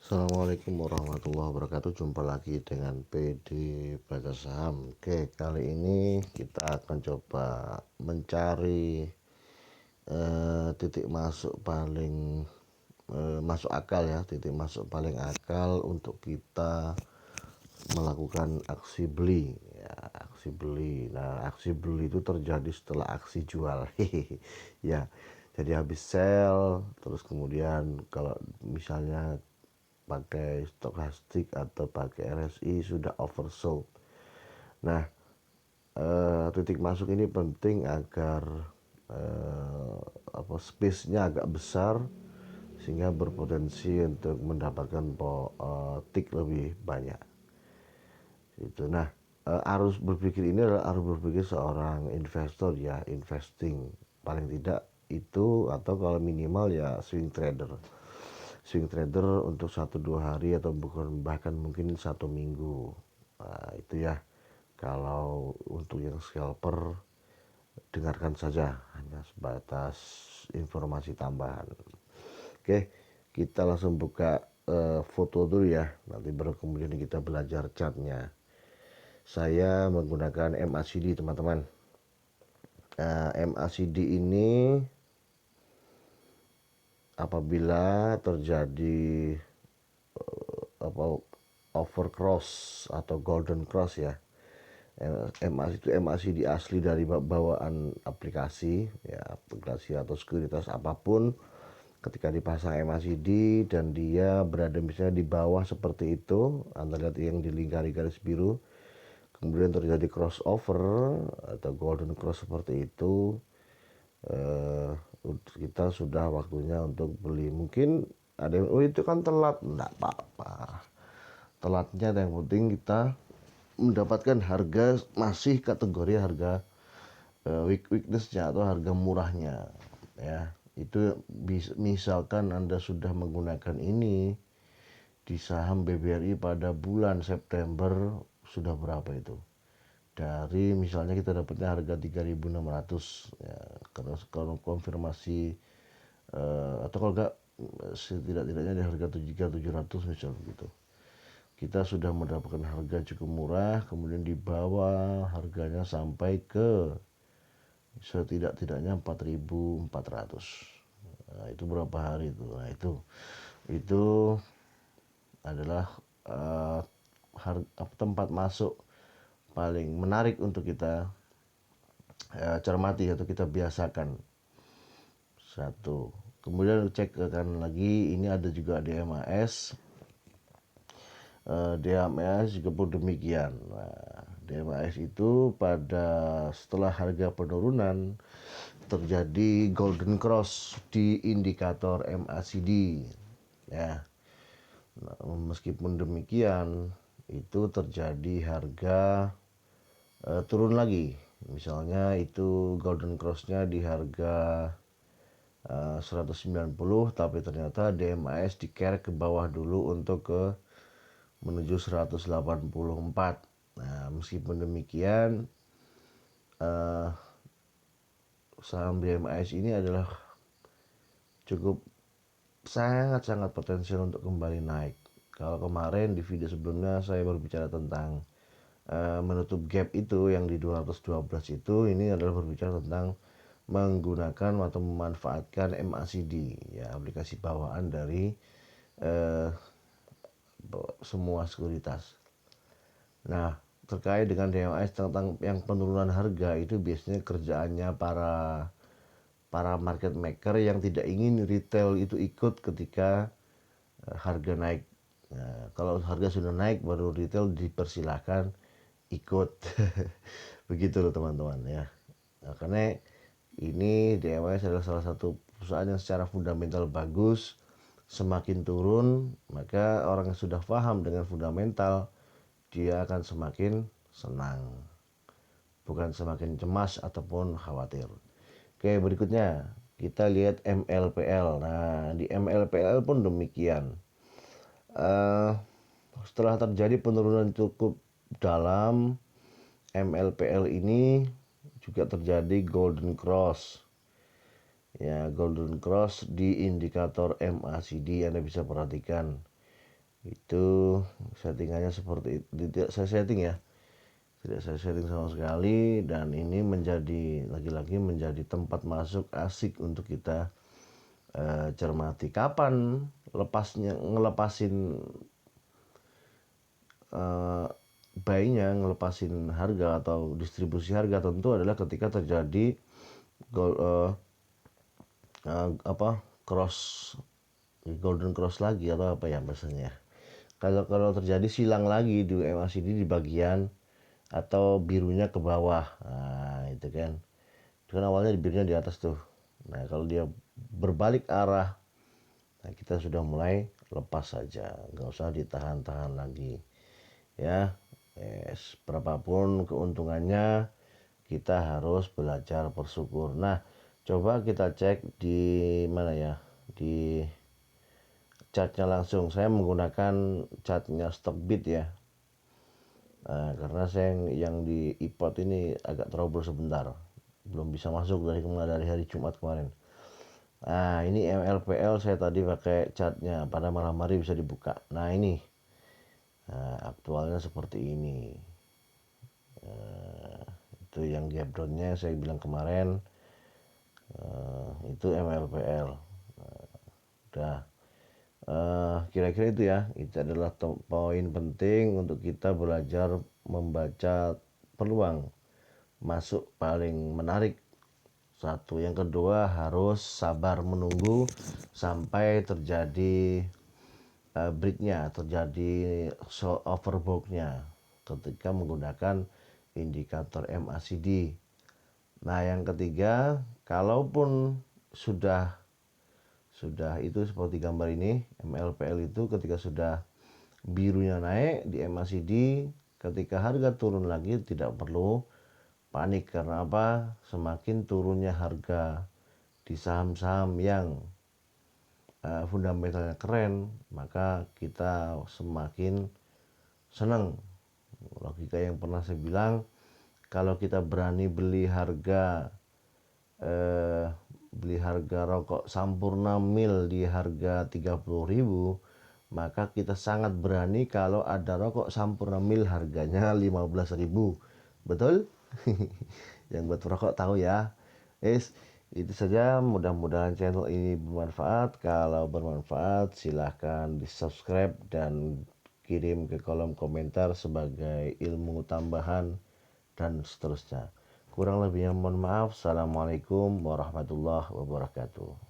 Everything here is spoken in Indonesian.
Assalamualaikum warahmatullahi wabarakatuh. Jumpa lagi dengan PD Baca Saham. Oke, kali ini kita akan coba mencari titik masuk paling masuk akal ya, titik masuk paling akal untuk kita melakukan aksi beli ya, aksi beli. Nah, aksi beli itu terjadi setelah aksi jual. Ya, jadi habis sell terus kemudian kalau misalnya pakai stokastik atau pakai RSI sudah oversold. Nah, titik masuk ini penting agar space-nya agak besar sehingga berpotensi untuk mendapatkan tick lebih banyak. Itu. Nah, arus berpikir ini adalah arus berpikir seorang investor ya, investing paling tidak itu, atau kalau minimal ya swing trader. Swing trader untuk 1-2 hari atau bukan bahkan mungkin 1 minggu. Nah, itu ya. Kalau untuk yang scalper, dengarkan saja, hanya sebatas informasi tambahan. Oke, kita langsung buka foto dulu ya, nanti baru kemudian kita belajar chartnya. Saya menggunakan MACD teman-teman. MACD ini apabila terjadi overcross atau golden cross ya, MACD asli dari bawaan aplikasi ya, aplikasi atau sekuritas apapun. Ketika dipasang MACD dan dia berada misalnya di bawah seperti itu, Anda lihat yang dilingkari garis biru, kemudian terjadi crossover atau golden cross seperti itu, kita sudah waktunya untuk beli. Mungkin ada yang, oh itu kan telat, enggak apa-apa. Telatnya yang penting kita mendapatkan harga masih kategori harga weaknessnya atau harga murahnya ya. Itu misalkan Anda sudah menggunakan ini di saham BBRI pada bulan September, sudah berapa itu? Dari misalnya kita dapatnya harga 3.600 ya, kalau konfirmasi atau kalau enggak setidak-tidaknya di harga 3.700 misal begitu, kita sudah mendapatkan harga cukup murah, kemudian dibawa harganya sampai ke setidak-tidaknya 4.400. Nah, itu berapa hari itu? Nah, itu adalah tempat masuk paling menarik untuk kita cermati atau kita biasakan. Satu. Kemudian cek ke kanan lagi, ini ada juga DMAS. DMAS juga pun demikian. Nah, DMAS itu pada setelah harga penurunan terjadi golden cross di indikator MACD ya. Nah, meskipun demikian itu terjadi harga turun lagi. Misalnya itu golden cross-nya di harga 190, tapi ternyata DMAS dikerek ke bawah dulu untuk ke menuju 184. Nah, meskipun demikian saham DMAS ini adalah cukup sangat-sangat potensial untuk kembali naik. Kalau kemarin di video sebelumnya saya berbicara tentang menutup gap itu yang di 212 itu, ini adalah berbicara tentang menggunakan atau memanfaatkan MACD ya, aplikasi bawaan dari semua sekuritas. Nah, terkait dengan DMAS tentang yang penurunan harga itu biasanya kerjaannya para market maker yang tidak ingin retail itu ikut ketika harga naik. Nah, kalau harga sudah naik baru retail dipersilahkan ikut. Begitu loh teman-teman ya. Nah, karena ini DMAS adalah salah satu perusahaan yang secara fundamental bagus. Semakin turun, maka orang yang sudah paham dengan fundamental, dia akan semakin senang, bukan semakin cemas ataupun khawatir. Oke, berikutnya kita lihat MLPL. Nah, di MLPL pun demikian. Setelah terjadi penurunan cukup dalam, MLPL ini juga terjadi golden cross. Ya, golden cross di indikator MACD Anda bisa perhatikan. Itu settingannya seperti itu, tidak saya setting ya, tidak saya setting sama sekali. Dan ini menjadi lagi-lagi menjadi tempat masuk asik untuk kita cermati. Kapan ngelepasin ngelepasin harga atau distribusi harga, tentu adalah ketika terjadi golden cross lagi, atau apa ya bahasanya. Kalau terjadi silang lagi di MACD di bagian atau birunya ke bawah, nah itu kan. Itu kan awalnya birunya di atas tuh. Nah kalau dia berbalik arah, nah kita sudah mulai lepas saja, nggak usah ditahan-tahan lagi ya. Berapapun keuntungannya, kita harus belajar bersyukur. Nah coba kita cek di mana ya, di chartnya langsung. Saya menggunakan chartnya Stockbit ya. Nah, karena saya yang di iPod ini agak trouble sebentar, belum bisa masuk dari hari Jumat kemarin. Nah ini MLPL saya tadi pakai chartnya, pada malam hari bisa dibuka. Nah ini, nah, aktualnya seperti ini. Itu yang gap downnya saya bilang kemarin, itu MLPL. Udah, kira-kira itu ya. Itu adalah poin penting untuk kita belajar membaca peluang masuk paling menarik. Satu, yang kedua harus sabar menunggu sampai terjadi breaknya, terjadi overbought-nya ketika menggunakan indikator MACD. Nah yang ketiga, kalaupun sudah itu seperti gambar ini, MLPL itu ketika sudah birunya naik di MACD, ketika harga turun lagi tidak perlu panik. Karena apa? Semakin turunnya harga di saham-saham yang fundamentalnya keren, maka kita semakin senang. Logika yang pernah saya bilang, kalau kita berani beli harga rokok Sampurna Mil di harga 30.000, maka kita sangat berani kalau ada rokok Sampurna Mil harganya 15.000. Betul? Yang buat rokok tahu ya. Itu saja, mudah-mudahan channel ini bermanfaat. Kalau bermanfaat silahkan di subscribe dan kirim ke kolom komentar sebagai ilmu tambahan dan seterusnya. Kurang lebihnya mohon maaf. Assalamualaikum warahmatullahi wabarakatuh.